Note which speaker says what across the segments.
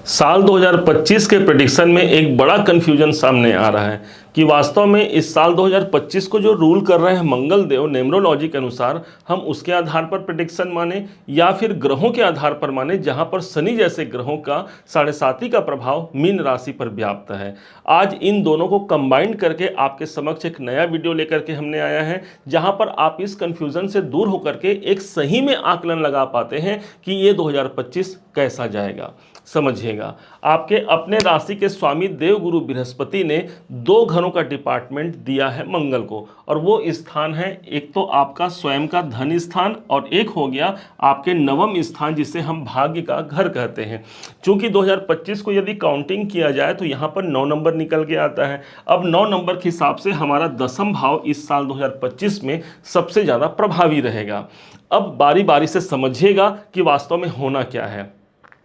Speaker 1: साल 2025 के प्रेडिक्शन में एक बड़ा कंफ्यूजन सामने आ रहा है कि वास्तव में इस साल 2025 को जो रूल कर रहे हैं मंगल देव न्यूमरोलॉजी के अनुसार, हम उसके आधार पर प्रेडिक्शन माने या फिर ग्रहों के आधार पर माने, जहां पर शनि जैसे ग्रहों का 7.5 का प्रभाव मीन राशि पर व्याप्त है। आज इन दोनों को कंबाइंड करके आपके समक्ष एक नया वीडियो लेकर के हमने आया है, जहां पर आप इस कंफ्यूजन से दूर होकर के एक सही में आकलन लगा पाते हैं कि ये 2025 कैसा जाएगा। समझिएगा, आपके अपने राशि के स्वामी देवगुरु बृहस्पति ने 2 घरों का डिपार्टमेंट दिया है मंगल को, और वो स्थान है, एक तो आपका स्वयं का धन स्थान और एक हो गया आपके नवम स्थान जिसे हम भाग्य का घर कहते हैं। चूंकि 2025 को यदि काउंटिंग किया जाए तो यहाँ पर 9 नंबर निकल के आता है। अब 9 नंबर के हिसाब से हमारा दसम भाव इस साल 2025 में सबसे ज़्यादा प्रभावी रहेगा। अब बारी बारी से समझिएगा कि वास्तव में होना क्या है।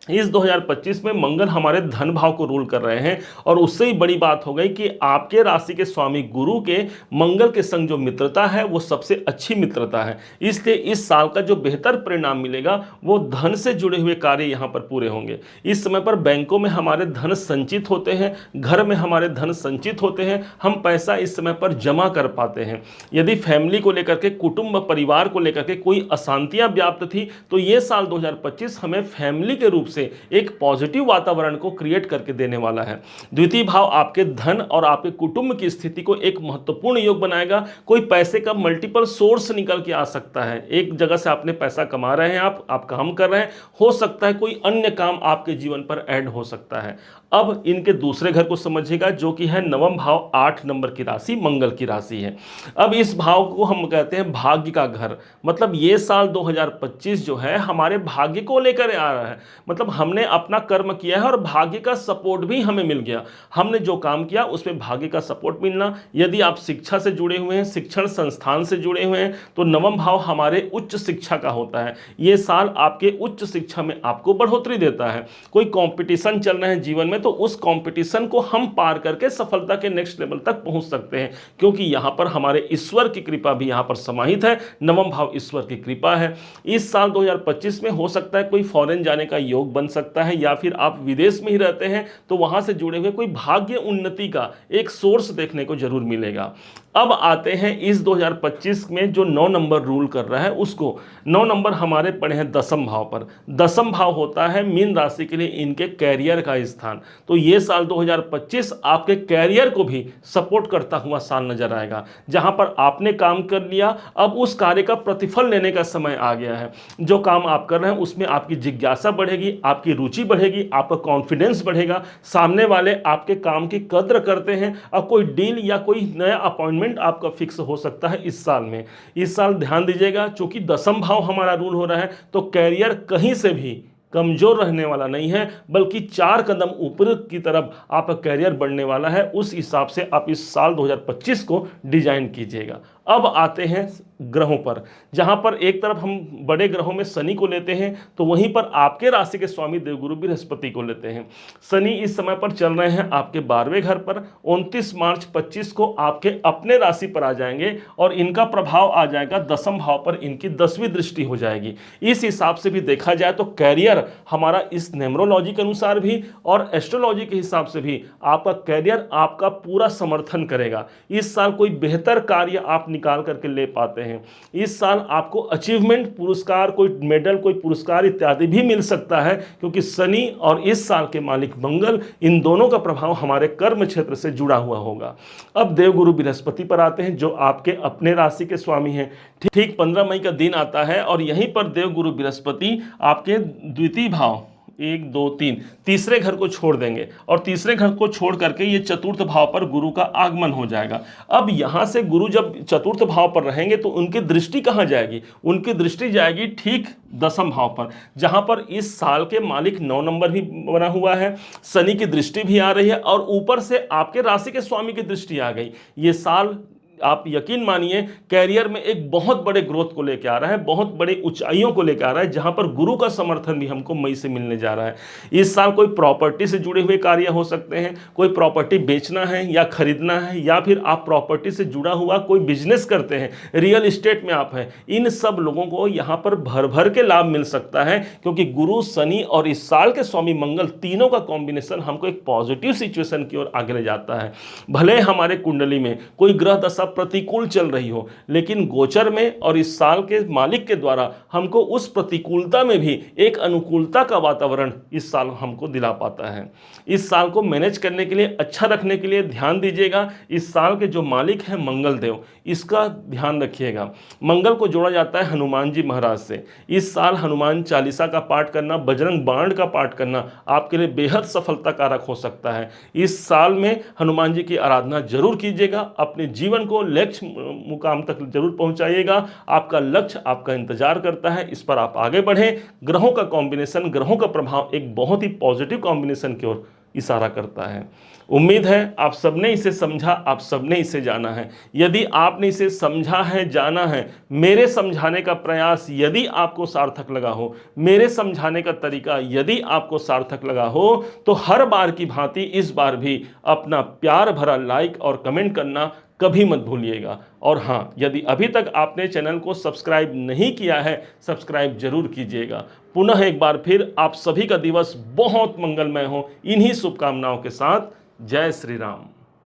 Speaker 1: इस 2025 में मंगल हमारे धन भाव को रूल कर रहे हैं, और उससे ही बड़ी बात हो गई कि आपके राशि के स्वामी गुरु के मंगल के संग जो मित्रता है वो सबसे अच्छी मित्रता है। इसलिए इस साल का जो बेहतर परिणाम मिलेगा वो धन से जुड़े हुए कार्य यहाँ पर पूरे होंगे। इस समय पर बैंकों में हमारे धन संचित होते हैं, घर में हमारे धन संचित होते हैं, हम पैसा इस समय पर जमा कर पाते हैं। यदि फैमिली को लेकर के, कुटुंब परिवार को लेकर के कोई अशांतियां व्याप्त थी तो ये साल 2025 हमें फैमिली के रूप से एक पॉजिटिव वातावरण को क्रिएट करके देने वाला है। द्वितीय भाव आपके धन और आपके कुटुंब की स्थिति को एक महत्वपूर्ण योग बनाएगा। कोई पैसे का मल्टीपल सोर्स निकल के आ सकता है। एक जगह से आपने पैसा कमा रहे हैं, आप काम कर रहे हैं, हो सकता है कोई अन्य काम आपके जीवन पर ऐड हो सकता है। अब इनके दूसरे घर को समझिएगा, जो कि है नवम भाव, 8 नंबर की राशि मंगल की राशि है। अब इस भाव को हम कहते हैं भाग्य का घर। मतलब ये साल 2025 जो है हमारे भाग्य को लेकर आ रहा है। मतलब हमने अपना कर्म किया है और भाग्य का सपोर्ट भी हमें मिल गया। हमने जो काम किया उसमें भाग्य का सपोर्ट मिलना। यदि आप शिक्षा से जुड़े हुए हैं, शिक्षण संस्थान से जुड़े हुए हैं, तो नवम भाव हमारे उच्च शिक्षा का होता है। ये साल आपके उच्च शिक्षा में आपको बढ़ोतरी देता है। कोई कंपटीशन चल रहे हैं जीवन में तो उस कंपटीशन को हम पार करके सफलता के नेक्स्ट लेवल तक पहुंच सकते हैं, क्योंकि यहां पर हमारे ईश्वर की कृपा भी यहां पर समाहित है। नवम भाव ईश्वर की कृपा है। इस साल 2025 में हो सकता है कोई फॉरेन जाने का योग बन सकता है, या फिर आप विदेश में ही रहते हैं तो वहां से जुड़े हुए कोई भाग्य उन्नति का एक सोर्स देखने को जरूर मिलेगा। अब आते हैं इस 2025 में जो 9 नंबर रूल कर रहा है उसको। 9 नंबर हमारे पड़े हैं दसम भाव पर। दसम भाव होता है मीन राशि के लिए इनके कैरियर का स्थान। तो ये साल 2025 आपके कैरियर को भी सपोर्ट करता हुआ साल नजर आएगा। जहां पर आपने काम कर लिया, अब उस कार्य का प्रतिफल लेने का समय आ गया है। जो काम आप कर रहे हैं उसमें आपकी जिज्ञासा बढ़ेगी, आपकी रुचि बढ़ेगी, आपका कॉन्फिडेंस बढ़ेगा, सामने वाले आपके काम की कद्र करते हैं। अब कोई डील या कोई नया अपॉइंटमेंट आपका फिक्स हो सकता है इस साल में। इस साल ध्यान दीजिएगा, चूंकि दसम भाव हमारा रूल हो रहा है तो कैरियर कहीं से भी कमजोर रहने वाला नहीं है, बल्कि 4 कदम ऊपर की तरफ आपका कैरियर बढ़ने वाला है। उस हिसाब से आप इस साल 2025 को डिजाइन कीजिएगा। अब आते हैं ग्रहों पर, जहां पर एक तरफ हम बड़े ग्रहों में शनि को लेते हैं तो वहीं पर आपके राशि के स्वामी देवगुरु बृहस्पति को लेते हैं। शनि इस समय पर चल रहे हैं आपके 12वें घर पर। 29 मार्च 25 को आपके अपने राशि पर आ जाएंगे और इनका प्रभाव आ जाएगा दसम भाव पर, इनकी 10वीं दृष्टि हो जाएगी। इस हिसाब से भी देखा जाए तो कैरियर हमारा इस न्यूमरोलॉजी के अनुसार भी और एस्ट्रोलॉजी के हिसाब से भी आपका कैरियर आपका पूरा समर्थन करेगा। इस साल कोई बेहतर कार्य आप निकाल करके ले पाते हैं। इस साल आपको अचीवमेंट पुरस्कार, कोई मेडल, कोई पुरस्कार इत्यादि भी मिल सकता है, क्योंकि शनि और इस साल के मालिक मंगल, इन दोनों का प्रभाव हमारे कर्म क्षेत्र से जुड़ा हुआ होगा। अब देवगुरु बृहस्पति पर आते हैं, जो आपके अपने राशि के स्वामी हैं। ठीक 15 मई का दिन आता है और यहीं पर देवगुरु बृहस्पति आपके द्वितीय भाव, 1 2 3 तीसरे घर को छोड़ देंगे, और तीसरे घर को छोड़ करके ये चतुर्थ भाव पर गुरु का आगमन हो जाएगा। अब यहां से गुरु जब चतुर्थ भाव पर रहेंगे तो उनकी दृष्टि कहां जाएगी? उनकी दृष्टि जाएगी ठीक दसम भाव पर, जहां पर इस साल के मालिक 9 नंबर भी बना हुआ है, शनि की दृष्टि भी आ रही है और ऊपर से आपके राशि के स्वामी की दृष्टि आ गई। ये साल आप यकीन मानिए कैरियर में एक बहुत बड़े ग्रोथ को लेकर आ रहा है, बहुत बड़े ऊंचाइयों को लेकर आ रहा है, जहां पर गुरु का समर्थन भी हमको मई से मिलने जा रहा है। इस साल कोई प्रॉपर्टी से जुड़े हुए कार्य हो सकते हैं, कोई प्रॉपर्टी बेचना है या खरीदना है, या फिर आप प्रॉपर्टी से जुड़ा हुआ कोई बिजनेस करते हैं, रियल एस्टेट में आप हैं, इन सब लोगों को यहां पर भर भर के लाभ मिल सकता है, क्योंकि गुरु, शनि और इस साल के स्वामी मंगल, तीनों का कॉम्बिनेशन हमको एक पॉजिटिव सिचुएशन की ओर आगे ले जाता है। भले हमारे कुंडली में कोई ग्रह दशा प्रतिकूल चल रही हो, लेकिन गोचर में और इस साल के मालिक के द्वारा हमको उस प्रतिकूलता में भी एक अनुकूलता का वातावरण इस साल हमको दिला पाता है। इस साल को मैनेज करने के लिए, अच्छा रखने के लिए ध्यान दीजिएगा। इस साल के जो मालिक हैं मंगल देव, इसका ध्यान रखिएगा। मंगल को जोड़ा जाता है हनुमान जी महाराज से। इस साल हनुमान चालीसा का पाठ करना, बजरंग बाण का पाठ करना आपके लिए बेहद सफलता कारक हो सकता है। इस साल में हनुमान जी की आराधना जरूर कीजिएगा, अपने जीवन को लक्ष्य मुकाम तक जरूर पहुंचाइएगा। आपका लक्ष्य आपका इंतजार करता है, इस पर आप आगे बढ़ें। ग्रहों का कॉम्बिनेशन, ग्रहों का प्रभाव एक बहुत ही पॉजिटिव कॉम्बिनेशन की ओर इशारा करता है। उम्मीद है आप सबने इसे समझा, आप सबने इसे जाना है। यदि आपने इसे समझा है, जाना है, मेरे समझाने का प्रयास यदि आपको सार्थक लगा हो, मेरे समझाने का तरीका यदि आपको सार्थक लगा हो, तो हर बार की भांति इस बार भी अपना प्यार भरा लाइक और कमेंट करना कभी मत भूलिएगा। और हाँ, यदि अभी तक आपने चैनल को सब्सक्राइब नहीं किया है, सब्सक्राइब जरूर कीजिएगा। पुनः एक बार फिर आप सभी का दिवस बहुत मंगलमय हो, इन्हीं शुभकामनाओं के साथ। जय श्री राम।